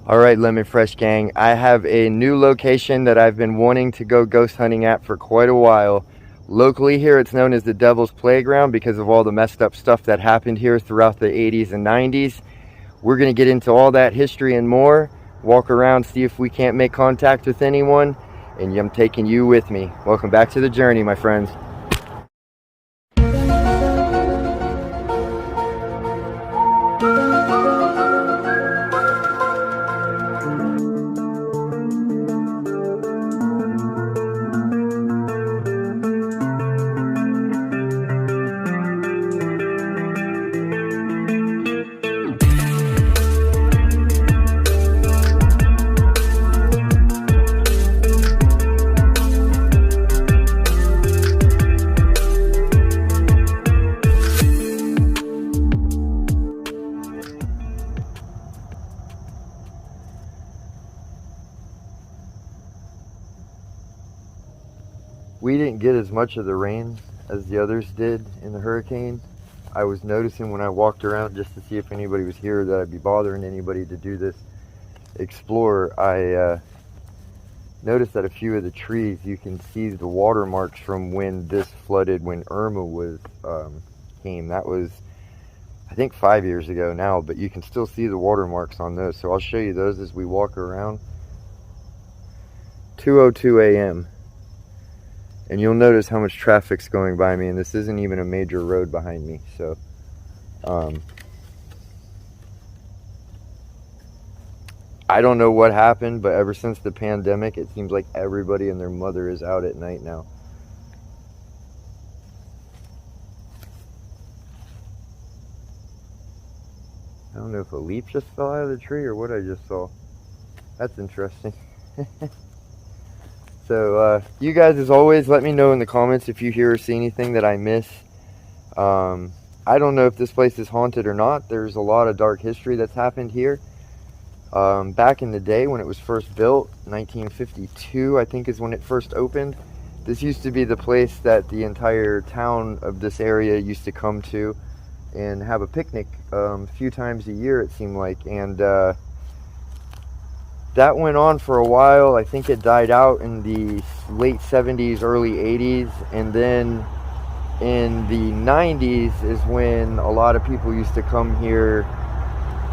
All right, Lemon Fresh Gang, I have a new location that I've been wanting to go ghost hunting at for quite a while. Locally here, it's known as the Devil's Playground because of all the messed up stuff that happened here throughout the 80s and 90s. We're going to get into all that history and more, walk around, see if we can't make contact with anyone, and I'm taking you with me. Welcome back to the journey, my friends. We didn't get as much of the rain as the others did in the hurricane. I was noticing when I walked around just to see if anybody was here that I'd be bothering anybody to do this explore. I noticed that a few of the trees, you can see the watermarks from when this flooded, when Irma was came. That was, I think, 5 years ago now, but you can still see the watermarks on those. So I'll show you those as we walk around. 2:02 a.m. And you'll notice how much traffic's going by me, and this isn't even a major road behind me. So I don't know what happened, but ever since the pandemic, it seems like everybody and their mother is out at night now. I don't know if a leaf just fell out of the tree or what I just saw. That's interesting. So you guys, as always, let me know in the comments if you hear or see anything that I miss. I don't know if this place is haunted or not. There's a lot of dark history that's happened here. Back in the day when it was first built, 1952 I think is when it first opened. This used to be the place that the entire town of this area used to come to and have a picnic a few times a year, it seemed like. And that went on for a while. I think it died out in the late 70s, early 80s, and then in the 90s is when a lot of people used to come here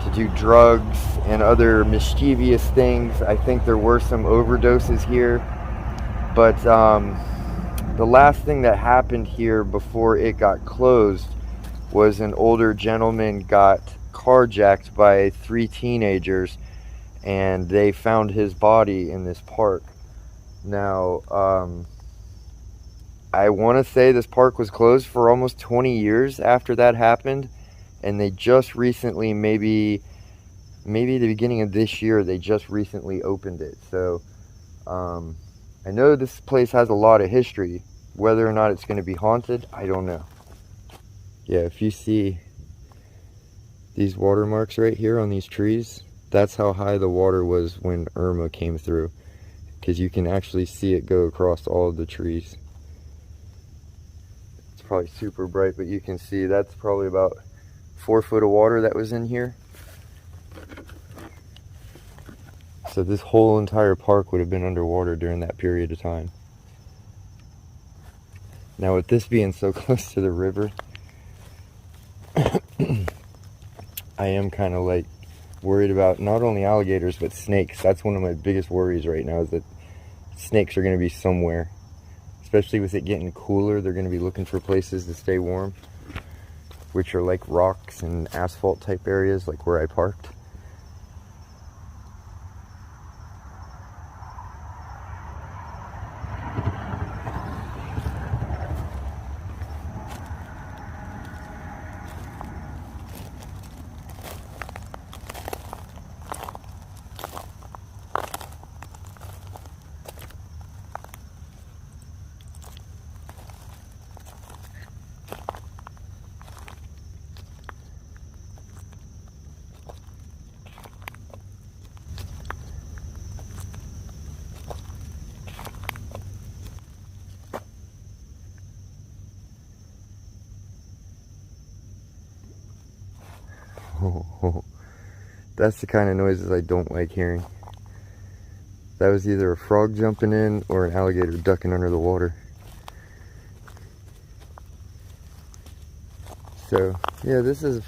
to do drugs and other mischievous things. I think there were some overdoses here, but the last thing that happened here before it got closed was an older gentleman got carjacked by 3 teenagers, and they found his body in this park. Now, I want to say this park was closed for almost 20 years after that happened, and they just recently, maybe the beginning of this year, they just recently opened it. So I know this place has a lot of history. Whether or not it's going to be haunted, I don't know. Yeah, if you see these watermarks right here on these trees, that's how high the water was when Irma came through, because you can actually see it go across all of the trees. It's probably super bright, but you can see that's probably about 4 foot of water that was in here. So this whole entire park would have been underwater during that period of time. Now, with this being so close to the river, I am kind of like worried about not only alligators but snakes. That's one of my biggest worries right now, is that snakes are going to be somewhere. Especially with it getting cooler, they're going to be looking for places to stay warm, which are like rocks and asphalt type areas like where I parked. That's the kind of noises I don't like hearing. That was either a frog jumping in or an alligator ducking under the water. So, yeah, this is a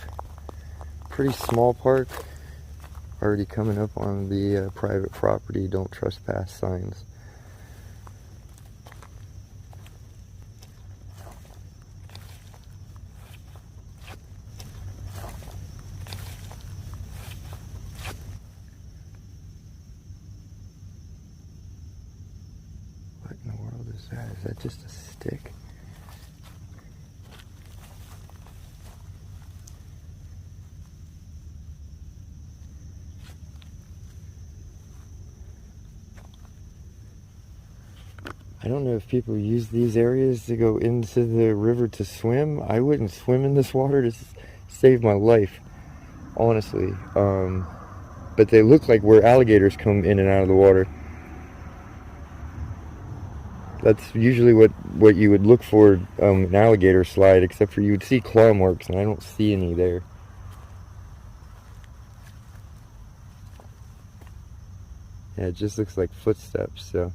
pretty small park. Already coming up on the private property, don't trespass signs. What in the world is that? Is that just a stick? I don't know if people use these areas to go into the river to swim. I wouldn't swim in this water to save my life, honestly. But they look like where alligators come in and out of the water. That's usually what you would look for, an alligator slide, except for you would see claw marks, and I don't see any there. Yeah, it just looks like footsteps, so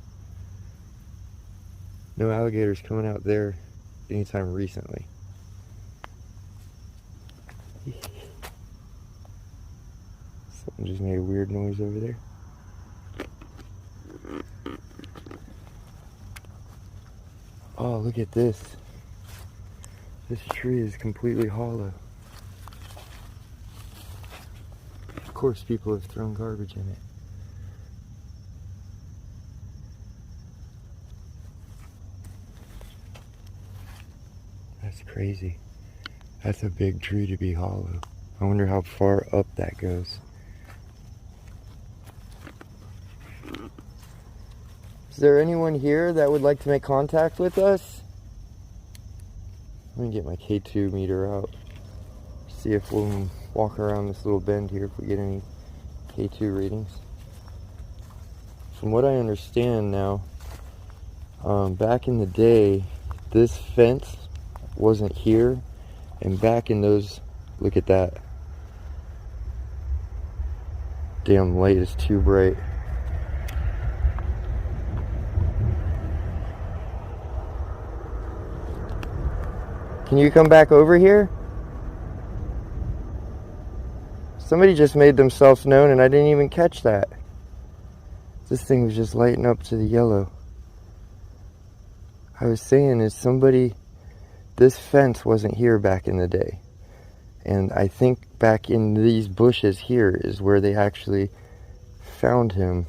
no alligators coming out there anytime recently. Something just made a weird noise over there. Oh, look at this. This tree is completely hollow. Of course, people have thrown garbage in it. That's crazy. That's a big tree to be hollow. I wonder how far up that goes. Is there anyone here that would like to make contact with us? Let me get my K2 meter out. See if we'll walk around this little bend here if we get any K2 readings. From what I understand now, back in the day, this fence wasn't here, and back in those, look at that. Damn light is too bright. Can you come back over here? Somebody just made themselves known and I didn't even catch that. This thing was just lighting up to the yellow. I was saying is this fence wasn't here back in the day. And I think back in these bushes here is where they actually found him.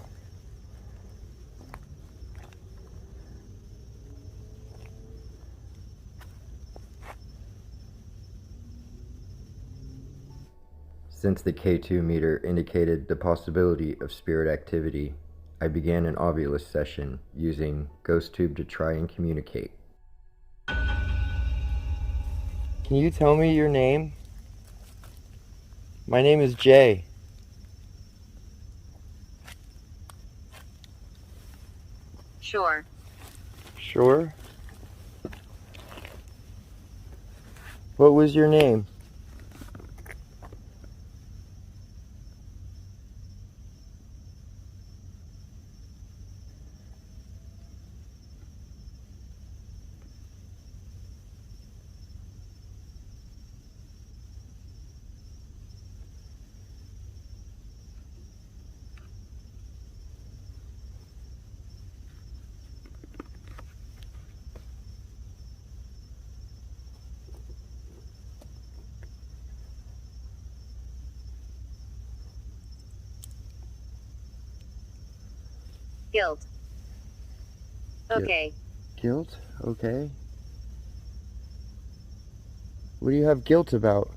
Since the K2 meter indicated the possibility of spirit activity, I began an Ovilus session using Ghost Tube to try and communicate. Can you tell me your name? My name is Jay. Sure. Sure? What was your name? Guilt. Okay. Guilt? Okay. What do you have guilt about?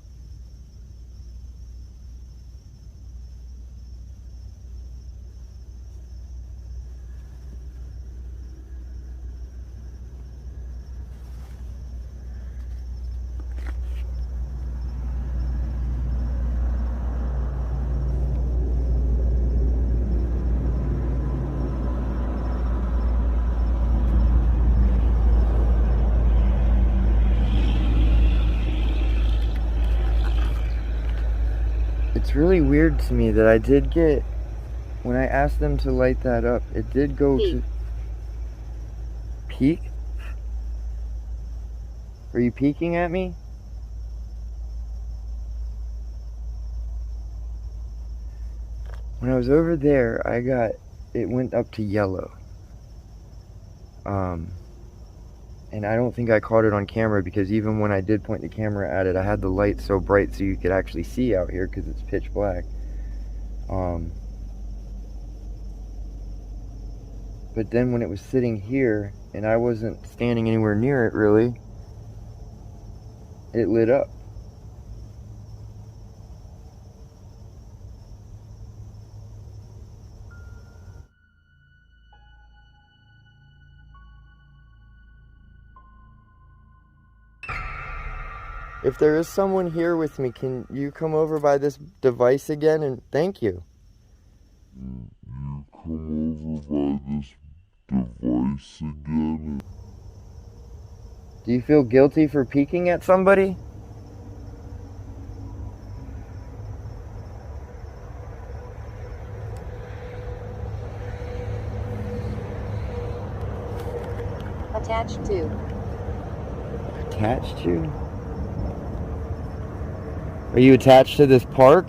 It's really weird to me that I did get, when I asked them to light that up, it did go Peek. to peek. Are you peeking at me? When I was over there, it went up to yellow. And I don't think I caught it on camera because even when I did point the camera at it, I had the light so bright so you could actually see out here because it's pitch black. But then when it was sitting here and I wasn't standing anywhere near it really, it lit up. If there is someone here with me, can you come over by this device again? And thank you. You come over by this device again. Do you feel guilty for peeking at somebody? Attached to. Attached to? Are you attached to this park?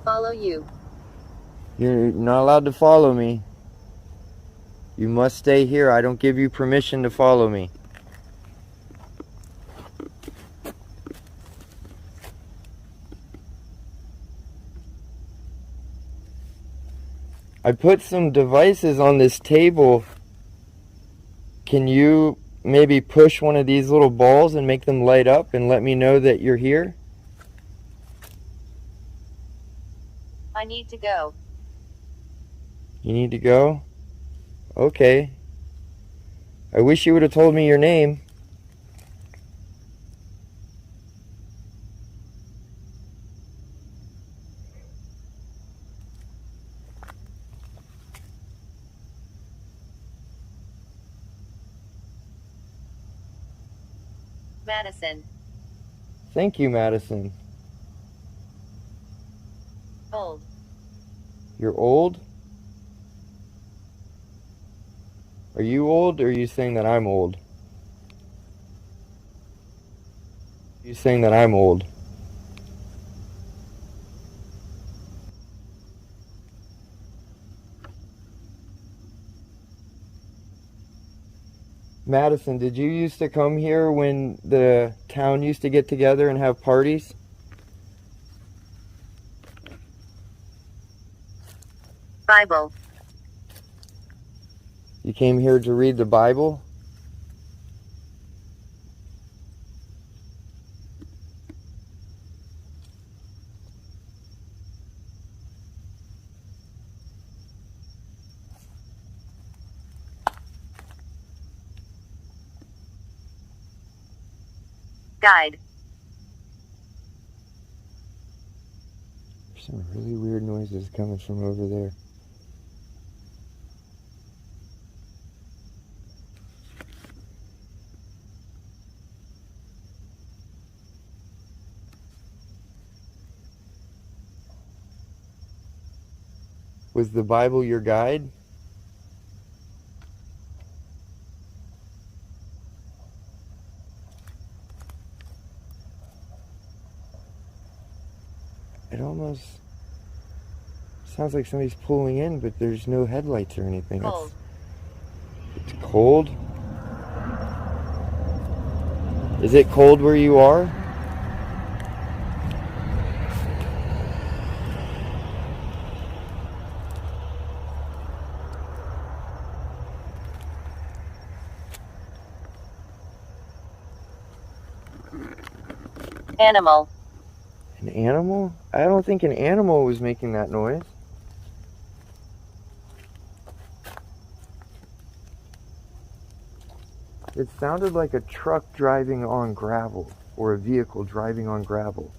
Follow you. You're not allowed to follow me. You must stay here. I don't give you permission to follow me. I put some devices on this table. Can you maybe push one of these little balls and make them light up and let me know that you're here? I need to go. You need to go? Okay. I wish you would have told me your name. Madison. Thank you, Madison. Old. You're old? Are you old, or are you saying that I'm old? Are you saying that I'm old? Madison, did you used to come here when the town used to get together and have parties? Bible. You came here to read the Bible? Guide. There's some really weird noises coming from over there. Was the Bible your guide? It almost sounds like somebody's pulling in, but there's no headlights or anything. Cold. It's cold? Is it cold where you are? Animal. An animal? I don't think an animal was making that noise. It sounded like a truck driving on gravel, or a vehicle driving on gravel,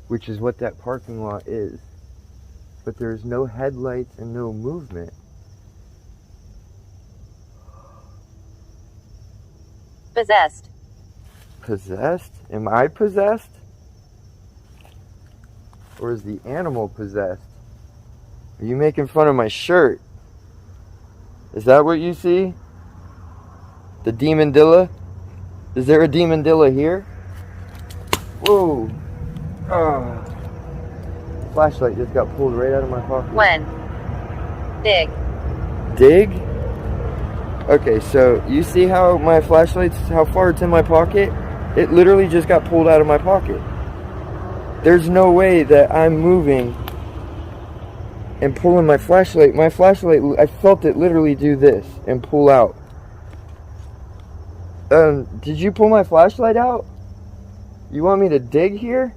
which is what that parking lot is. But there's no headlights and no movement. Possessed. Possessed? Am I possessed? Or is the animal possessed? Are you making fun of my shirt? Is that what you see? The demondilla? Is there a demondilla here? Whoa. Ah. Flashlight just got pulled right out of my pocket. When? Dig. Dig? Okay, so you see how my flashlight's, how far it's in my pocket? It literally just got pulled out of my pocket. There's no way that I'm moving and pulling my flashlight. My flashlight, I felt it literally do this and pull out. Did you pull my flashlight out? You want me to dig here?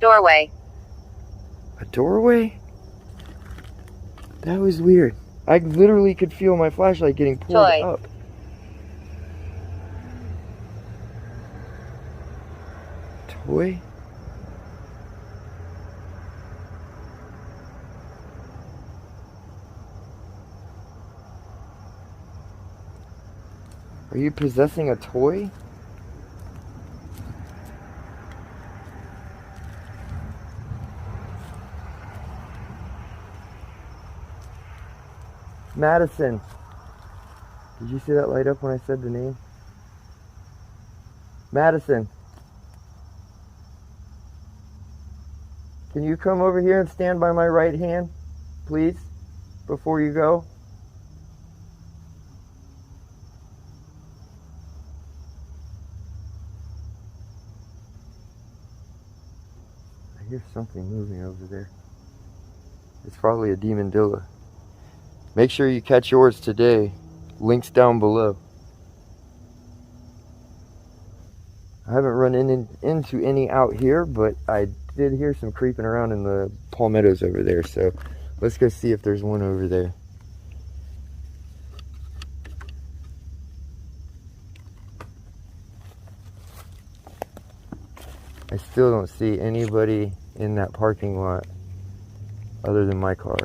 Doorway. A doorway? That was weird. I literally could feel my flashlight getting pulled Toy. up. Toy? Are you possessing a toy? Madison. Did you see that light up when I said the name? Madison. Can you come over here and stand by my right hand, please, before you go? I hear something moving over there. It's probably a demondilla. Make sure you catch yours today. Links down below. I haven't run into any out here, but I did hear some creeping around in the palmettos over there. So let's go see if there's one over there. I still don't see anybody in that parking lot other than my car.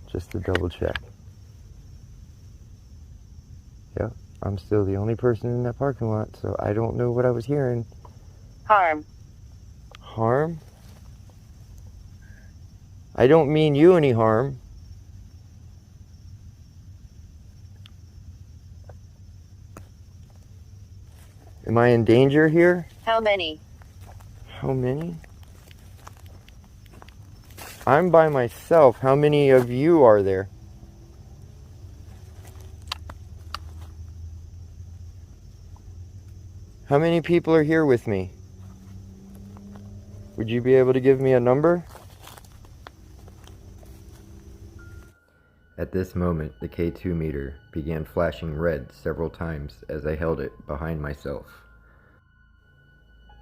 Just to double check. Yep, I'm still the only person in that parking lot, so I don't know what I was hearing. Harm. Harm? I don't mean you any harm. Am I in danger here? How many? How many? I'm by myself. How many of you are there? How many people are here with me? Would you be able to give me a number? At this moment, the K2 meter began flashing red several times as I held it behind myself.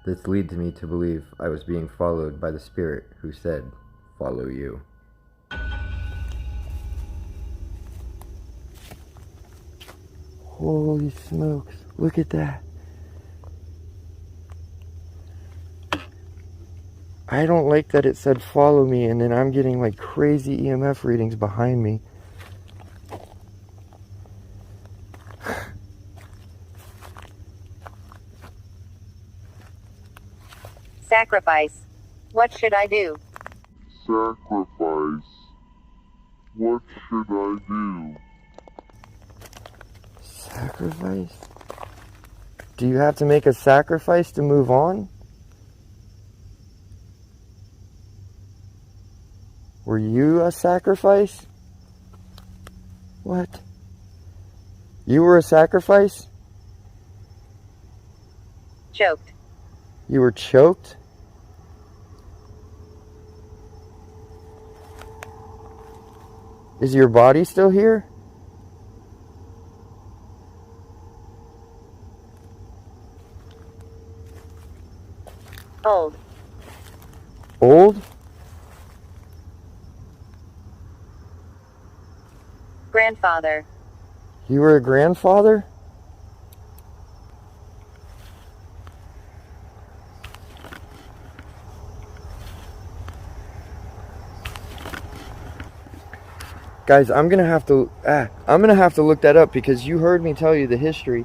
This leads me to believe I was being followed by the spirit who said, "Follow you." Holy smokes, look at that. I don't like that it said follow me and then I'm getting like crazy EMF readings behind me. Sacrifice. What should I do? Sacrifice. What should I do? Sacrifice? Do you have to make a sacrifice to move on? Were you a sacrifice? What? You were a sacrifice? Choked. You were choked? Is your body still here? Old. Old? Grandfather. You were a grandfather? Guys, I'm gonna have to look that up because you heard me tell you the history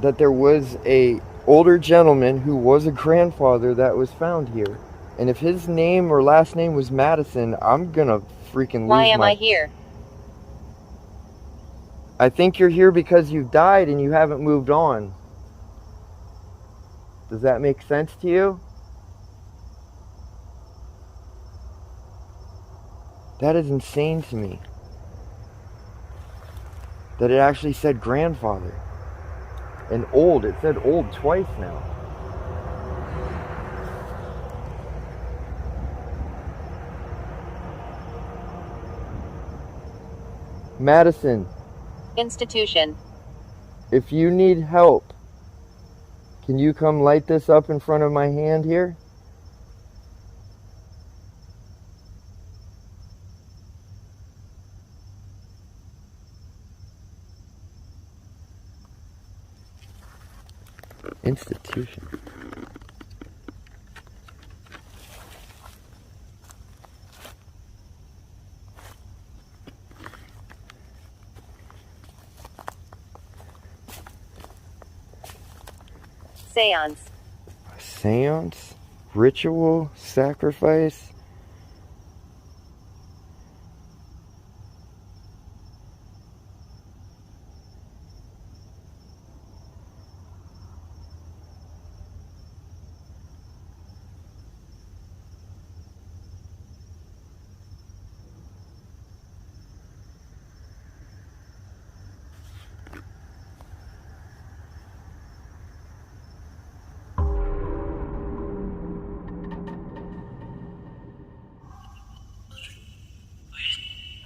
that there was a older gentleman who was a grandfather that was found here. And if his name or last name was Madison, I'm gonna freaking Why lose am my... I here? I think you're here because you died and you haven't moved on. Does that make sense to you? That is insane to me. That it actually said grandfather. And old. It said old twice now. Madison, Institution. if you need help, can you come light this up in front of my hand here? Institution. Seance. Seance? Ritual? Sacrifice?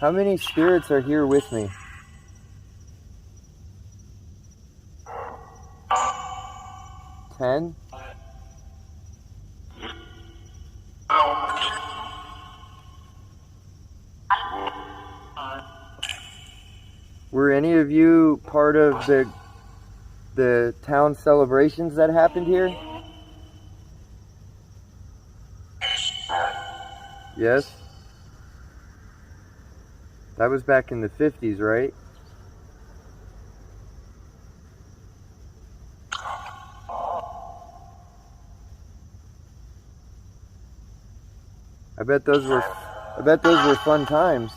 How many spirits are here with me? 10? Were any of you part of the town celebrations that happened here? Yes? That was back in the 50s, right? I bet those were fun times.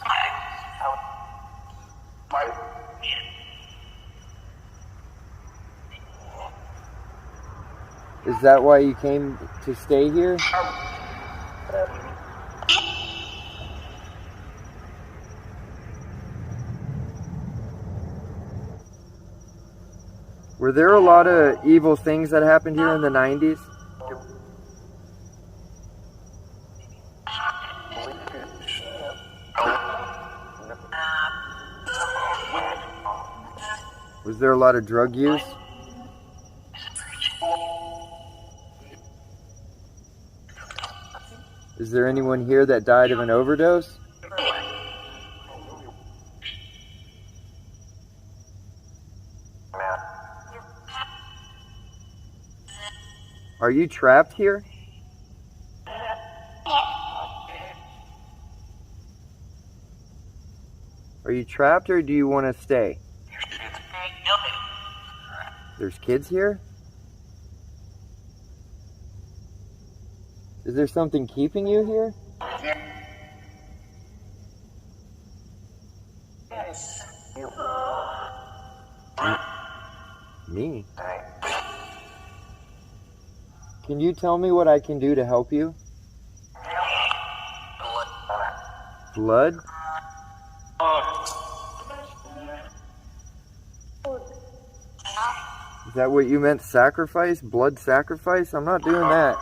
Is that why you came to stay here? Were there a lot of evil things that happened here in the 90s? Was there a lot of drug use? Is there anyone here that died of an overdose? Are you trapped here? Are you trapped or do you want to stay? There's kids here? Is there something keeping you here? Me? Can you tell me what I can do to help you? Blood? Is that what you meant, sacrifice? Blood sacrifice? I'm not doing that.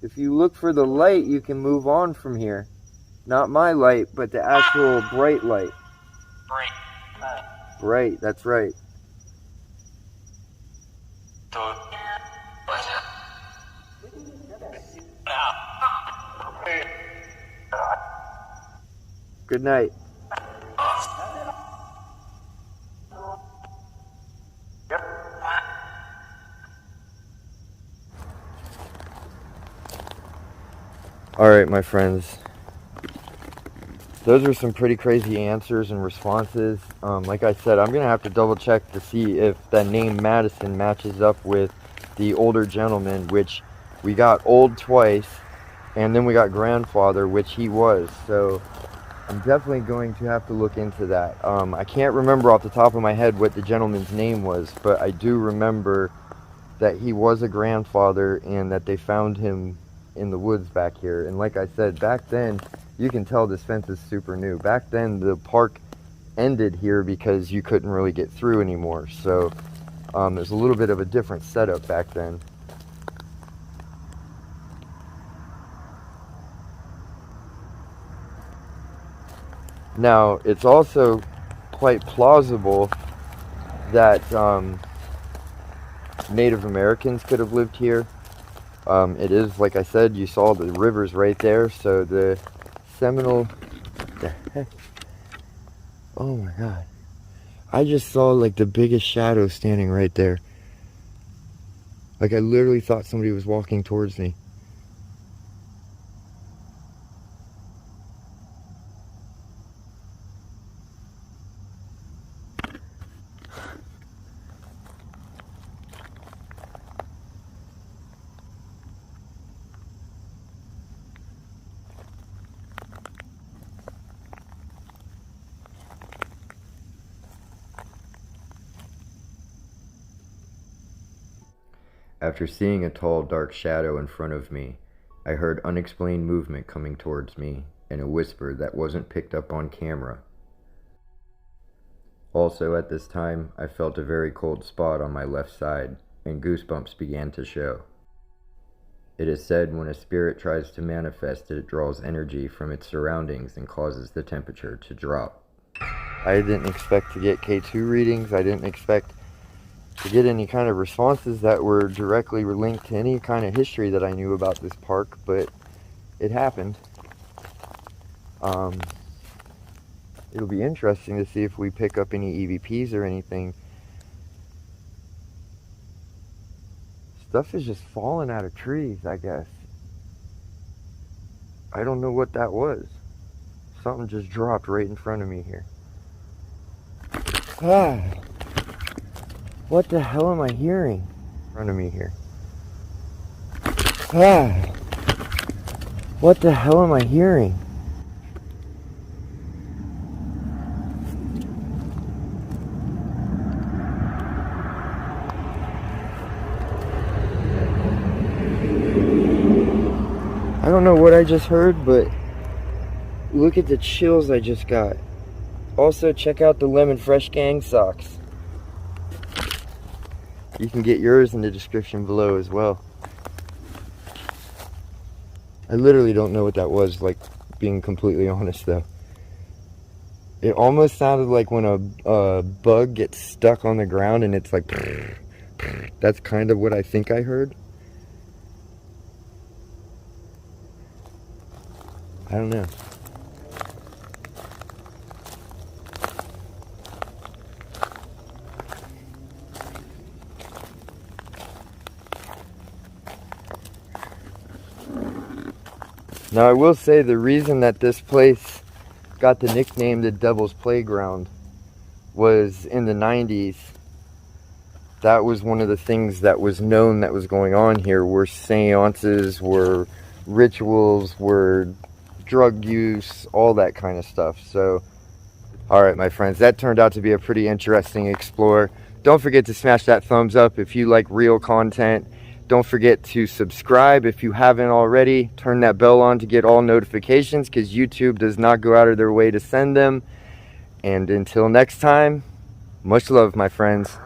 If you look for the light, you can move on from here. Not my light, but the actual bright light. Bright, that's right. Good night. All right, my friends. those are some pretty crazy answers and responses. Like I said, I'm gonna have to double check to see if that name Madison matches up with the older gentleman, which we got old twice, and then we got grandfather, which he was. So I'm definitely going to have to look into that. I can't remember off the top of my head what the gentleman's name was, but I do remember that he was a grandfather and that they found him in the woods back here. And like I said, back then, you can tell this fence is super new. Back then, the park ended here because you couldn't really get through anymore. So there's a little bit of a different setup back then. Now, it's also quite plausible that Native Americans could have lived here. It is, like I said, you saw the rivers right there, so the Seminole... The heck? Oh my god. I just saw like the biggest shadow standing right there. Like I literally thought somebody was walking towards me. After seeing a tall, dark shadow in front of me, I heard unexplained movement coming towards me and a whisper that wasn't picked up on camera. Also at this time, I felt a very cold spot on my left side, and goosebumps began to show. It is said when a spirit tries to manifest, it draws energy from its surroundings and causes the temperature to drop. I didn't expect to get K2 readings. I didn't expect to get any kind of responses that were directly linked to any kind of history that I knew about this park, but it happened. It'll be interesting to see if we pick up any EVPs or anything. Stuff is just falling out of trees, I guess. I don't know what that was. Something just dropped right in front of me here. Ah. What the hell am I hearing in front of me here? Ah! What the hell am I hearing? I don't know what I just heard, but look at the chills I just got. Also, check out the Lemon Fresh Gang socks. You can get yours in the description below as well. I literally don't know what that was, like, being completely honest though. It almost sounded like when a bug gets stuck on the ground and it's like... That's kind of what I think I heard. I don't know. Now I will say the reason that this place got the nickname the Devil's Playground was in the 90s. That was one of the things that was known that was going on here, were seances, were rituals, were drug use, all that kind of stuff. So, alright my friends, that turned out to be a pretty interesting explore. Don't forget to smash that thumbs up if you like real content. Don't forget to subscribe if you haven't already. Turn that bell on to get all notifications, because YouTube does not go out of their way to send them. And until next time, much love, my friends.